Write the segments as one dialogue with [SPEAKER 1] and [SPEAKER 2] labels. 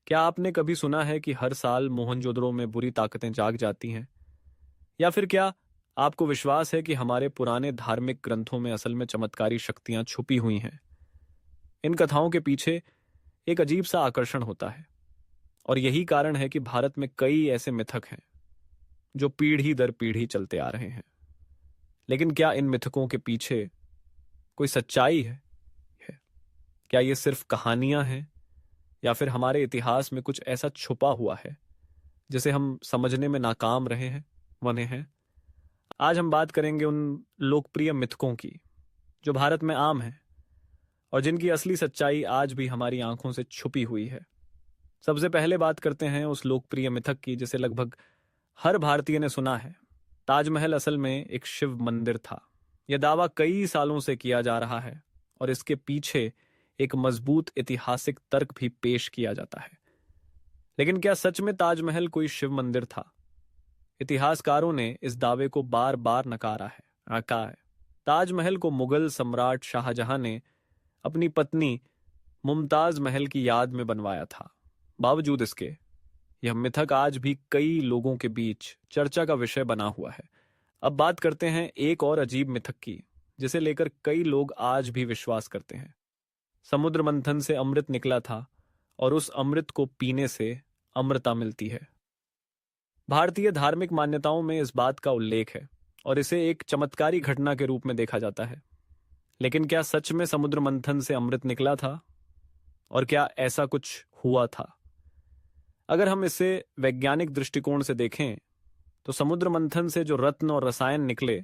[SPEAKER 1] क्या आपने कभी सुना है कि हर साल मोहनजोदड़ो में बुरी ताकतें जाग जाती हैं? या फिर क्या आपको विश्वास है कि हमारे पुराने धार्मिक ग्रंथों में असल में चमत्कारी शक्तियां छुपी हुई हैं? इन कथाओं के पीछे एक अजीब सा आकर्षण होता है, और यही कारण है कि भारत में कई ऐसे मिथक हैं जो पीढ़ी दर पीढ़ी चलते आ रहे हैं। लेकिन क्या इन मिथकों के पीछे कोई सच्चाई है? क्या ये सिर्फ कहानियां हैं, या फिर हमारे इतिहास में कुछ ऐसा छुपा हुआ है जिसे हम समझने में नाकाम रहे हैं, बने हैं? आज हम बात करेंगे उन लोकप्रिय मिथकों की जो भारत में आम हैं और जिनकी असली सच्चाई आज भी हमारी आंखों से छुपी हुई है। सबसे पहले बात करते हैं उस लोकप्रिय मिथक की जिसे लगभग हर भारतीय ने सुना है। ताजमहल असल में एक शिव मंदिर था। यह दावा कई सालों से किया जा रहा है और इसके पीछे एक मजबूत ऐतिहासिक तर्क भी पेश किया जाता है। लेकिन क्या सच में ताजमहल कोई शिव मंदिर था? इतिहासकारों ने इस दावे को बार बार नकारा है। ताजमहल को मुगल सम्राट शाहजहां ने अपनी पत्नी मुमताज महल की याद में बनवाया था। बावजूद इसके यह मिथक आज भी कई लोगों के बीच चर्चा का विषय बना हुआ है। अब बात करते हैं एक और अजीब मिथक की जिसे लेकर कई लोग आज भी विश्वास करते हैं। समुद्र मंथन से अमृत निकला था और उस अमृत को पीने से अमृता मिलती है। भारतीय धार्मिक मान्यताओं में इस बात का उल्लेख है और इसे एक चमत्कारी घटना के रूप में देखा जाता है। लेकिन क्या सच में समुद्र मंथन से अमृत निकला था? और क्या ऐसा कुछ हुआ था? अगर हम इसे वैज्ञानिक दृष्टिकोण से देखें तो समुद्र मंथन से जो रत्न और रसायन निकले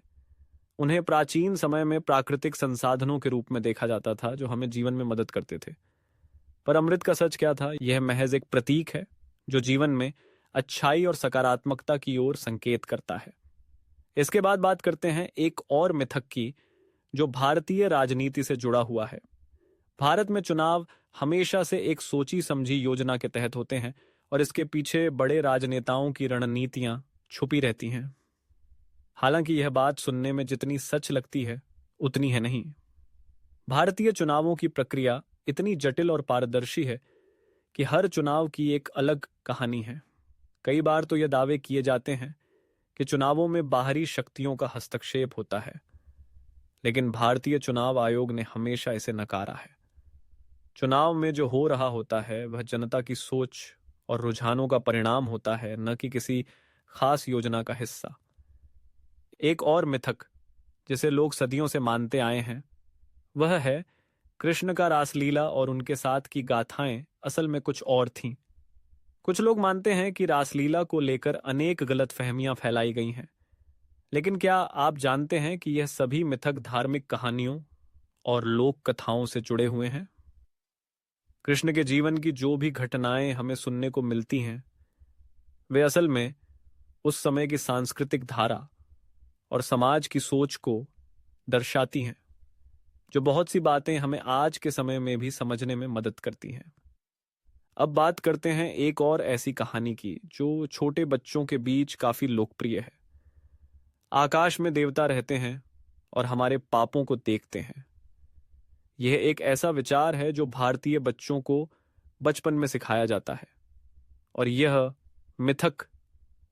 [SPEAKER 1] उन्हें प्राचीन समय में प्राकृतिक संसाधनों के रूप में देखा जाता था जो हमें जीवन में मदद करते थे। पर अमृत का सच क्या था? यह महज एक प्रतीक है जो जीवन में अच्छाई और सकारात्मकता की ओर संकेत करता है। इसके बाद बात करते हैं एक और मिथक की जो भारतीय राजनीति से जुड़ा हुआ है। भारत में चुनाव हमेशा से एक सोची समझी योजना के तहत होते हैं और इसके पीछे बड़े राजनेताओं की रणनीतियां छुपी रहती हैं। हालांकि यह बात सुनने में जितनी सच लगती है उतनी है नहीं। भारतीय चुनावों की प्रक्रिया इतनी जटिल और पारदर्शी है कि हर चुनाव की एक अलग कहानी है। कई बार तो यह दावे किए जाते हैं कि चुनावों में बाहरी शक्तियों का हस्तक्षेप होता है, लेकिन भारतीय चुनाव आयोग ने हमेशा इसे नकारा है। चुनाव में जो हो रहा होता है वह जनता की सोच और रुझानों का परिणाम होता है, न कि किसी खास योजना का हिस्सा। एक और मिथक जिसे लोग सदियों से मानते आए हैं वह है कृष्ण का रासलीला और उनके साथ की गाथाएं असल में कुछ और थीं। कुछ लोग मानते हैं कि रासलीला को लेकर अनेक गलतफहमियां फैलाई गई हैं। लेकिन क्या आप जानते हैं कि यह सभी मिथक धार्मिक कहानियों और लोक कथाओं से जुड़े हुए हैं? कृष्ण के जीवन की जो भी घटनाएं हमें सुनने को मिलती हैं वे असल में उस समय की सांस्कृतिक धारा और समाज की सोच को दर्शाती हैं, जो बहुत सी बातें हमें आज के समय में भी समझने में मदद करती हैं। अब बात करते हैं एक और ऐसी कहानी की जो छोटे बच्चों के बीच काफी लोकप्रिय है। आकाश में देवता रहते हैं और हमारे पापों को देखते हैं। यह एक ऐसा विचार है जो भारतीय बच्चों को बचपन में सिखाया जाता है और यह मिथक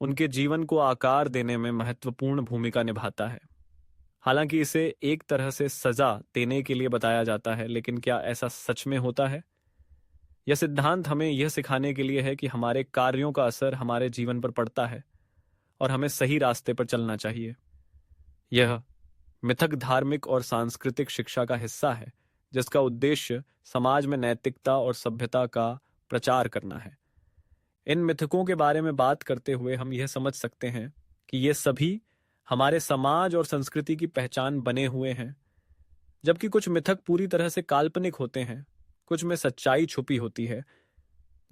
[SPEAKER 1] उनके जीवन को आकार देने में महत्वपूर्ण भूमिका निभाता है। हालांकि इसे एक तरह से सजा देने के लिए बताया जाता है, लेकिन क्या ऐसा सच में होता है? यह सिद्धांत हमें यह सिखाने के लिए है कि हमारे कार्यों का असर हमारे जीवन पर पड़ता है और हमें सही रास्ते पर चलना चाहिए। यह मिथक धार्मिक और सांस्कृतिक शिक्षा का हिस्सा है जिसका उद्देश्य समाज में नैतिकता और सभ्यता का प्रचार करना है। इन मिथकों के बारे में बात करते हुए हम यह समझ सकते हैं कि ये सभी हमारे समाज और संस्कृति की पहचान बने हुए हैं। जबकि कुछ मिथक पूरी तरह से काल्पनिक होते हैं, कुछ में सच्चाई छुपी होती है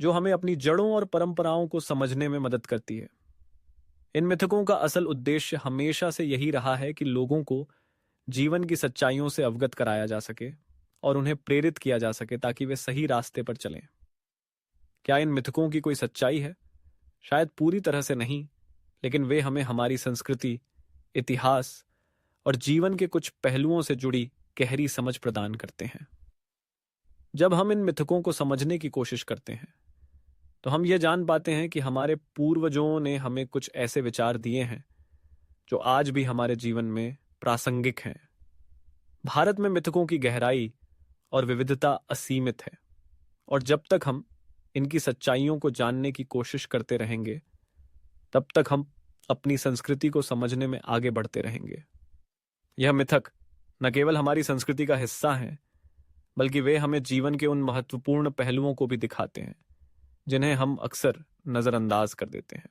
[SPEAKER 1] जो हमें अपनी जड़ों और परंपराओं को समझने में मदद करती है। इन मिथकों का असल उद्देश्य हमेशा से यही रहा है कि लोगों को जीवन की सच्चाइयों से अवगत कराया जा सके और उन्हें प्रेरित किया जा सके ताकि वे सही रास्ते पर चलें। क्या इन मिथकों की कोई सच्चाई है? शायद पूरी तरह से नहीं, लेकिन वे हमें हमारी संस्कृति, इतिहास और जीवन के कुछ पहलुओं से जुड़ी गहरी समझ प्रदान करते हैं। जब हम इन मिथकों को समझने की कोशिश करते हैं तो हम ये जान पाते हैं कि हमारे पूर्वजों ने हमें कुछ ऐसे विचार दिए हैं जो आज भी हमारे जीवन में प्रासंगिक हैं। भारत में मिथकों की गहराई और विविधता असीमित है, और जब तक हम इनकी सच्चाइयों को जानने की कोशिश करते रहेंगे, तब तक हम अपनी संस्कृति को समझने में आगे बढ़ते रहेंगे। यह मिथक न केवल हमारी संस्कृति का हिस्सा हैं, बल्कि वे हमें जीवन के उन महत्वपूर्ण पहलुओं को भी दिखाते हैं जिन्हें हम अक्सर नजरअंदाज कर देते हैं।